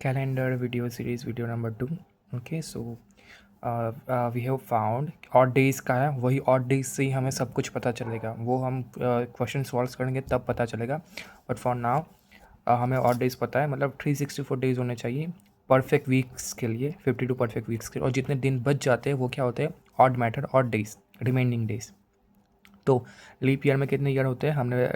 calendar video series video number 2. Okay, so we have found odd days का है, वही odd days से ही हमें सब कुछ पता चलेगा, वो हम क्वेश्चन सॉल्व करेंगे तब पता चलेगा. बट फॉर नाउ हमें odd days पता है, मतलब 364 डेज होने चाहिए परफेक्ट वीक्स के लिए, 52 परफेक्ट वीक्स के लिए. और जितने दिन बच जाते हैं वो क्या होते हैं? Odd matter, odd days, remaining days. तो लीप ईयर में कितने ईयर होते हैं? हमने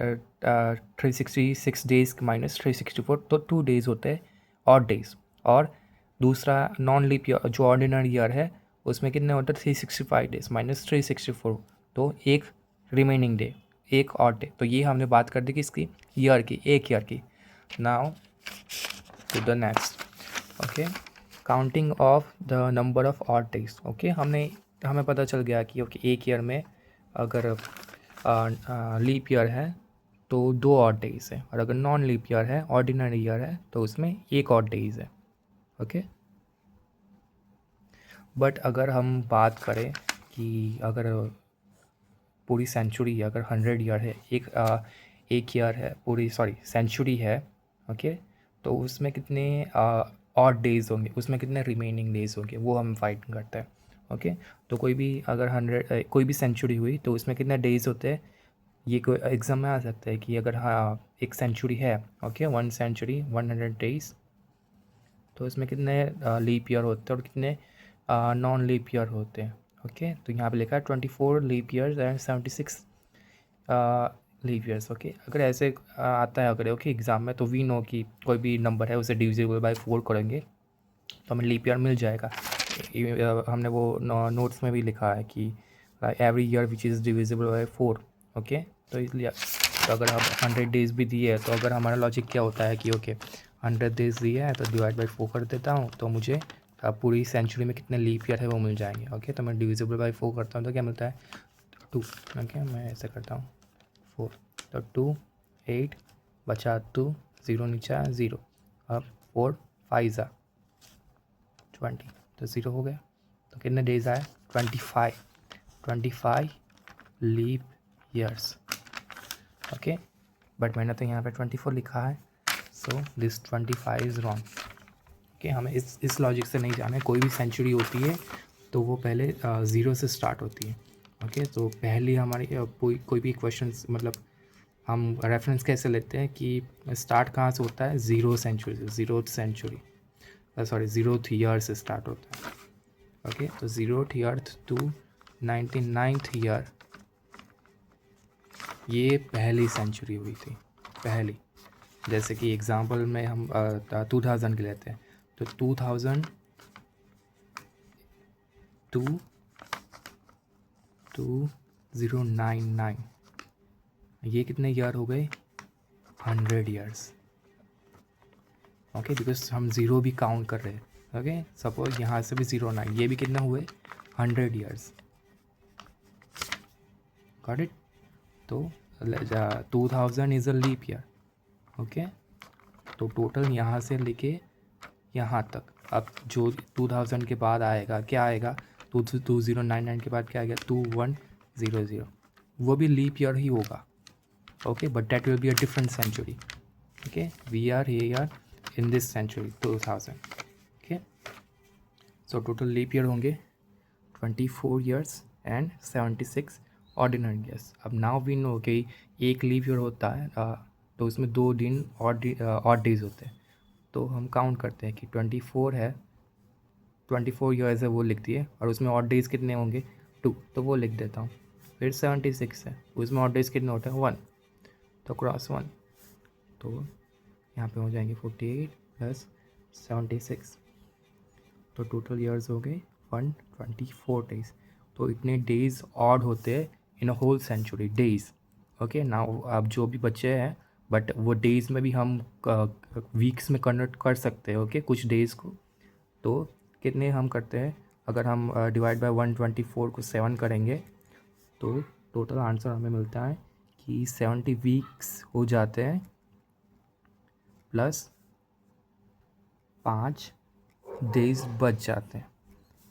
366 डेज माइनस 364, तो 2 डेज होते हैं ऑड डेज. और दूसरा नॉन लीप ईयर जो ऑर्डिनरी ईयर है उसमें कितने होते हैं? 365 डेज माइनस 364, तो एक रिमेनिंग डे, एक ऑड डे. तो ये हमने बात कर दी किसकी? ईयर की, एक ईयर की. Now to the next. Okay, counting of the number of odd days. Okay, हमें पता चल गया कि ओके एक ईयर में अगर लीप ईयर है तो 2 ऑड डेज है, और अगर नॉन लीप ईयर है, ऑर्डिनरी ईयर है, तो उसमें एक ऑड डेज है. ओके, बट अगर हम बात करें कि अगर पूरी सेंचुरी, अगर 100 ईयर है, एक ईयर है पूरी, सॉरी सेंचुरी है, ओके, तो उसमें कितने ऑड डेज होंगे, उसमें कितने रिमेनिंग डेज होंगे, वो हम फाइंड करते हैं. ओके, तो कोई भी अगर 100 कोई भी सेंचुरी हुई तो उसमें कितने डेज होते हैं, ये कोई एग्ज़ाम में आ सकता है कि अगर एक सेंचुरी है, ओके, 1 सेंचुरी 100 डेज, तो इसमें कितने लीप ईयर होते हैं और कितने नॉन लीप ईयर होते हैं. ओके, तो यहाँ पे लिखा है 24 leap years and 76 leap years. Okay, अगर ऐसे आता है अगर ओके एग्ज़ाम में, तो वी नो कि कोई भी नंबर है उसे डिविजिबल बाय 4 करेंगे तो हमें लीप ईयर मिल जाएगा. हमने वो नोट्स में भी लिखा है कि every year which is divisible by 4. Okay, तो इसलिए तो अगर हम 100 डेज़ भी दिए है, तो अगर हमारा लॉजिक क्या होता है कि ओके 100 डेज़ दिए है तो डिवाइड बाई 4 कर देता हूँ, तो मुझे पूरी सेंचुरी में कितने लीप ईयर है वो मिल जाएंगे. ओके, तो मैं डिविजिबल बाई 4 करता हूँ तो क्या मिलता है? 2. ओके, मैं ऐसे करता हूँ 4, तो 2 8 बचा 2, 0 नीचे 0, अब 4 5 ज़ा 20, तो 0 हो गया. तो कितने डेज आए? 25 लीप ईयर्स. ओके, बट मैंने तो यहाँ पे 24 लिखा है, so this 25 is wrong. Okay, हमें इस लॉजिक से नहीं जाना है. कोई भी सेंचुरी होती है तो वो पहले 0 से स्टार्ट होती है. ओके, तो पहली हमारी कोई भी क्वेश्चन, मतलब हम रेफरेंस कैसे लेते हैं कि स्टार्ट कहाँ से होता है? 0 सेंचुरी से, 0th century, sorry 0th year से स्टार्ट होता है. ओके, तो 0th year to 99th year, ये पहली सेंचुरी हुई थी, पहली. जैसे कि एग्जांपल में हम 2000 के लेते हैं, तो 2099, ये कितने ईयर हो गए? 100 ईयर्स. ओके, बिकॉज हम ज़ीरो भी काउंट कर रहे हैं. ओके, सपोज यहाँ से भी 09, ये भी कितने हुए? 100 ईयर्स. Got it? तो 2000 is a leap year. Okay, तो टोटल यहाँ से लेके यहाँ तक, अब जो 2000 के बाद आएगा क्या आएगा? 2099 के बाद क्या आएगा? 2100, वो भी लीप ईयर ही होगा. Okay, but that will be a different century. Okay, we are here in this century 2000. Okay, so total leap year होंगे 24 ईयर्स एंड 76 ऑर्डिनरी ईयर्स. अब नाउ वी नो कि एक लीप ईयर होता है तो उसमें 2 दिन ऑड डेज होते हैं. तो हम काउंट करते हैं कि 24 है, 24 ईयर्स है वो लिख दिए, और उसमें ऑड डेज कितने होंगे? 2, तो वो लिख देता हूँ. फिर 76 है, उसमें ऑड डेज कितने होते हैं? 1, तो क्रॉस 1, तो यहाँ पे हो जाएंगे 48 प्लस 76, तो टोटल ईयर्स हो गए 124 डेज. तो इतने डेज ऑड होते हैं in a whole century, days. Okay, now अब जो भी बचे हैं, बट वो डेज़ में भी हम वीक्स में कन्वर्ट कर सकते हैं. ओके, कुछ डेज़ को. तो कितने हम करते हैं? अगर हम डिवाइड बाय 124 को 7 करेंगे तो टोटल आंसर हमें मिलता है कि 70 वीक्स हो जाते हैं प्लस 5 डेज बच जाते हैं.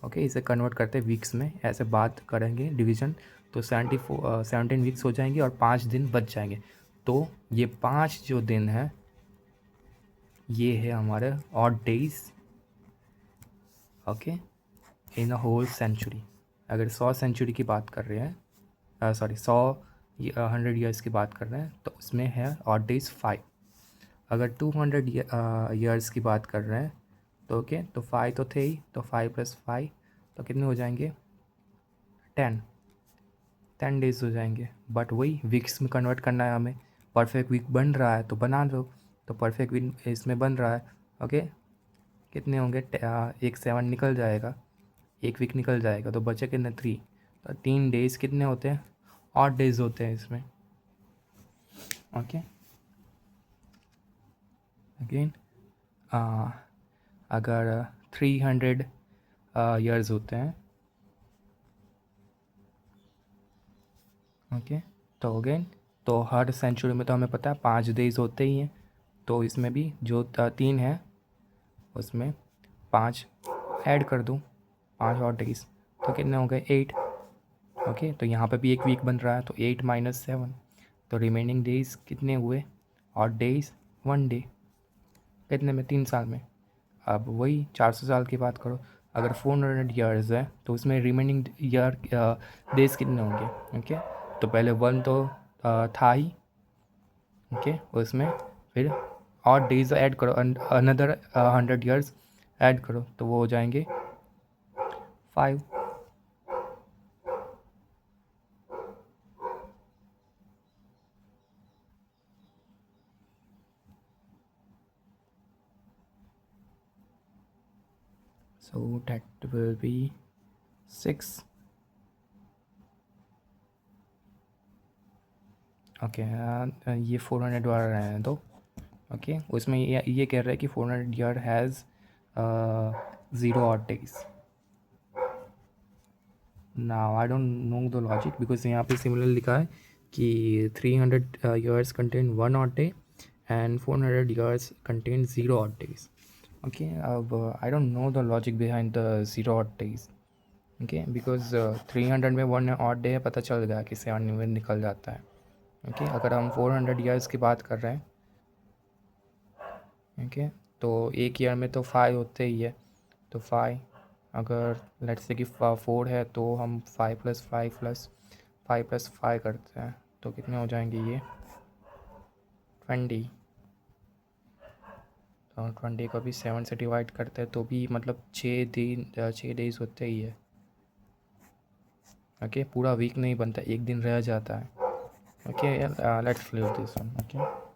ओके, इसे कन्वर्ट करते हैं वीक्स में, ऐसे बात करेंगे डिवीज़न, तो 17 वीक्स हो जाएंगे और 5 दिन बच जाएंगे. तो ये 5 जो दिन है ये है हमारे odd days, okay, in a whole century. अगर 100 सेंचुरी की बात कर रहे हैं, सॉरी 100 ईयर्स की बात कर रहे हैं, तो उसमें है ऑड डेज 5। अगर 200 ईयर्स की बात कर रहे हैं तो ओके, तो 5 तो थे ही, तो 5 + 5 तो कितने हो जाएंगे, 10 डेज हो जाएंगे। बट वही वीक्स में कन्वर्ट करना है हमें। परफेक्ट वीक बन रहा है तो बना दो, तो परफेक्ट वीक इसमें बन रहा है, ओके। कितने होंगे, एक 7 निकल जाएगा, एक वीक निकल जाएगा, तो बचे कितने, 3। तो 3 डेज कितने होते हैं, ऑड डेज होते हैं इसमें, ओके। अगेन अगर 300 ईयर्स होते हैं, ओके, तो अगेन तो हर सेंचुरी में तो हमें पता है 5 डेज होते ही हैं, तो इसमें भी जो 3 है उसमें 5 ऐड कर दूँ, 5 और डेज, तो कितने हो गए, 8, ओके। तो यहाँ पे भी एक वीक बन रहा है, तो 8 - 7, तो रिमेनिंग डेज कितने हुए, और डेज 1 डे, कितने में, 3 साल में। अब वही 400 साल की बात करो, अगर 400 ईयर्स है तो उसमें रिमेनिंग ईयर डेज कितने होंगे, ओके। तो पहले 1 तो था ही, ओके, उसमें फिर और डेज ऐड करो, अनदर 100 ईयर्स ऐड करो, तो वो हो जाएंगे 5। So that will be 6, okay. ये 400 वाला रहने दो, ओके। उसमें ये कह रहा है कि 400 year has 0 odd days. Now I don't know the logic, because यहाँ पे सिमिलर लिखा है कि 300 years contain 1 odd day and 400 years contain 0 odd days, okay. अब I don't know the logic behind the 0 odd days, okay, because 300 में 1 odd day है, पता चल गया कि 7 में निकल जाता है, ओके। अगर हम 400 ईयर्स की बात कर रहे हैं, ओके, तो एक ईयर में तो 5 होते ही है, तो 5, अगर लेट्स से कि 4 है तो हम 5 + 5 + 5 + 5 करते हैं, तो कितने हो जाएंगे ये 20। तो 20 को भी 7 से डिवाइड करते हैं तो भी मतलब 6 डेज होते ही है, ओके। पूरा वीक नहीं बनता, एक दिन रह जाता है, okay. Let's leave this one, okay.